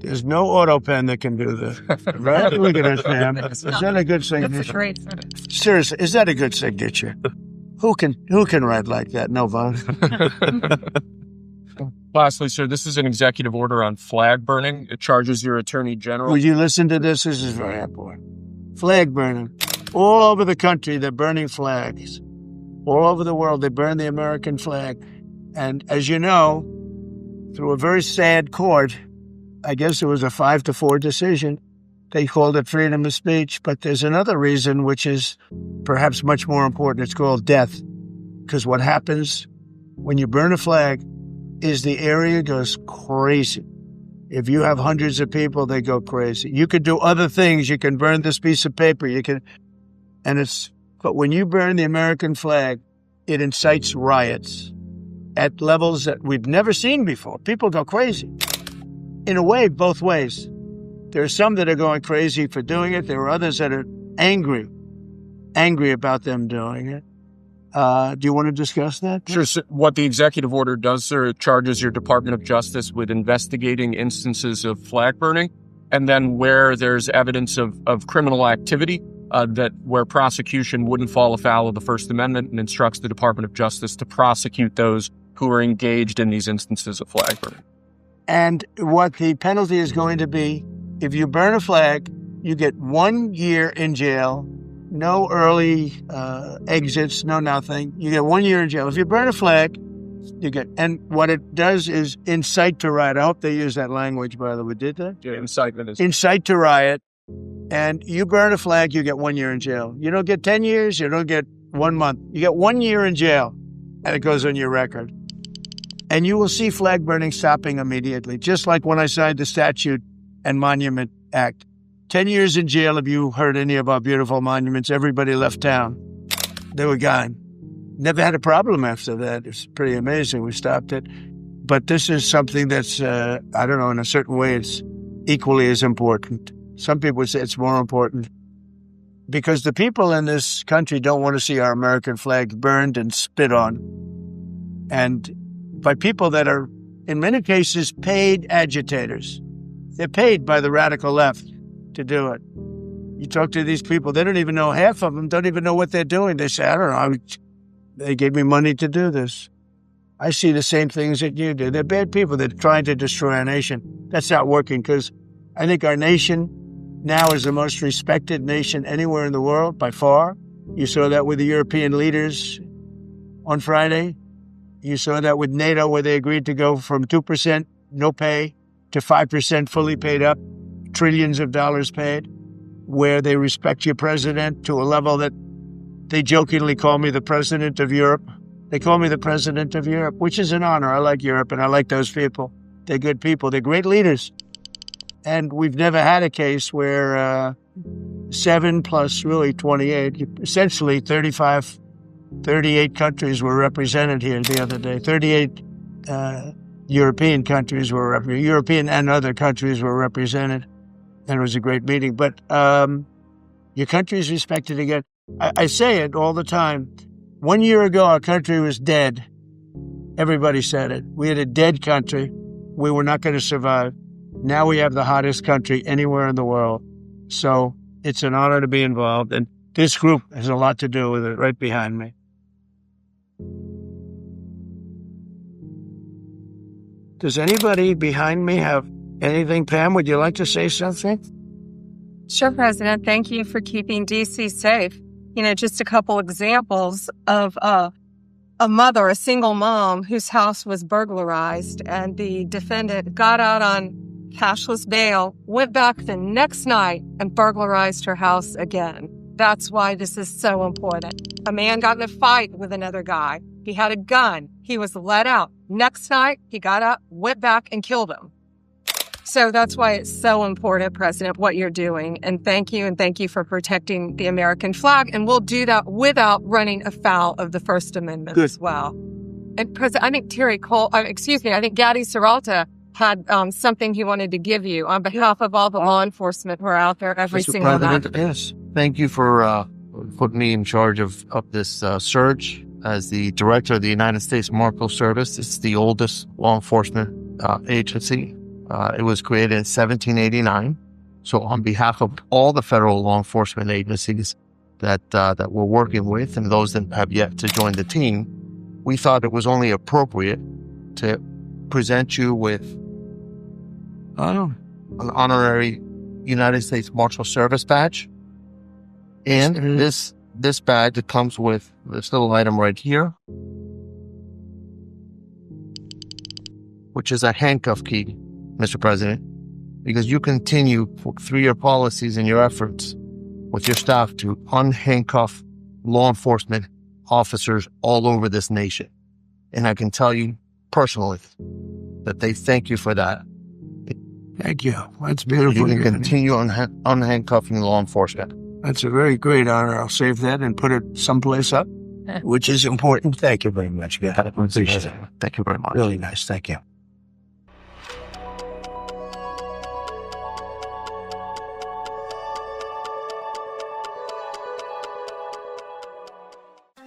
There's no auto pen that can do this. Right? Look at this, Sam. Is that a good signature? Seriously, is that a good signature? Who can write like that? Nobody. Lastly, sir, this is an executive order on flag burning. It charges your attorney general. Would you listen to this? This is very important. Flag burning. All over the country, they're burning flags. All over the world, they burn the American flag. And as you know, through a very sad court, I guess it was a 5-4 decision, they called it freedom of speech. But there's another reason, which is perhaps much more important. It's called death. Because what happens when you burn a flag is the area goes crazy. If you have hundreds of people, they go crazy. You could do other things. You can burn this piece of paper. But when you burn the American flag, it incites riots at levels that we've never seen before. People go crazy. In a way, both ways. There are some that are going crazy for doing it. There are others that are angry about them doing it. Do you want to discuss that? Sure. So what the executive order does, sir, it charges your Department of Justice with investigating instances of flag burning. And then where there's evidence of criminal activity, where prosecution wouldn't fall afoul of the First Amendment, and instructs the Department of Justice to prosecute those who are engaged in these instances of flag burning. And what the penalty is going to be, if you burn a flag, you get 1 year in jail, no early exits, no nothing. You get 1 year in jail. If you burn a flag, and what it does is incite to riot. I hope they use that language, by the way. Did they? Yeah, incitement is. Incite to riot. And you burn a flag, you get 1 year in jail. You don't get 10 years, you don't get 1 month. You get 1 year in jail, and it goes on your record. And you will see flag burning stopping immediately, just like when I signed the Statute and Monument Act. 10 years in jail if you hurt any of our beautiful monuments. Everybody left town. They were gone. Never had a problem after that. It's pretty amazing. We stopped it. But this is something that's, I don't know, in a certain way, it's equally as important. Some people would say it's more important because the people in this country don't want to see our American flag burned and spit on. And by people that are, in many cases, paid agitators. They're paid by the radical left to do it. You talk to these people, they don't even know, half of them don't even know what they're doing. They say, I don't know, they gave me money to do this. I see the same things that you do. They're bad people. They're trying to destroy our nation. That's not working because I think our nation now is the most respected nation anywhere in the world by far. You saw that with the European leaders on Friday. You saw that with NATO, where they agreed to go from 2% no pay to 5% fully paid up, trillions of dollars paid, where they respect your president to a level that they jokingly call me the president of Europe. They call me the president of Europe, which is an honor. I like Europe, and I like those people. They're good people. They're great leaders. And we've never had a case where 7 plus really 28, essentially 38 countries were represented here the other day. 38 European countries were represented. European and other countries were represented. And it was a great meeting. But your country is respected again. I say it all the time. 1 year ago, our country was dead. Everybody said it. We had a dead country. We were not going to survive. Now we have the hottest country anywhere in the world. So it's an honor to be involved. And this group has a lot to do with it right behind me. Does anybody behind me have anything? Pam, would you like to say something? Sure, President. Thank you for keeping D.C. safe. Just a couple examples of a mother, a single mom, whose house was burglarized, and the defendant got out on cashless bail, went back the next night and burglarized her house again. That's why this is so important. A man got in a fight with another guy. He had a gun. He was let out. Next night, he got up, went back, and killed him. So that's why it's so important, President, what you're doing. And thank you for protecting the American flag. And we'll do that without running afoul of the First Amendment as well. And President, I think I think Gaddy Serralta had something he wanted to give you on behalf of all the law enforcement who are out there every single night. Yes. Thank you for putting me in charge of this search as the director of the United States Marshal Service. It's the oldest law enforcement agency It was created in 1789. So on behalf of all the federal law enforcement agencies that we're working with and those that have yet to join the team, we thought it was only appropriate to present you with an honorary United States Marshal Service badge. And this badge, it comes with this little item right here, which is a handcuff key, Mr. President, because you continue through your policies and your efforts with your staff to unhandcuff law enforcement officers all over this nation. And I can tell you personally that they thank you for that. Thank you. That's beautiful. You can continue unhandcuffing law enforcement. That's a very great honor. I'll save that and put it someplace up, which is important. Thank you very much. I appreciate it. Thank you very much. Really nice. Thank you.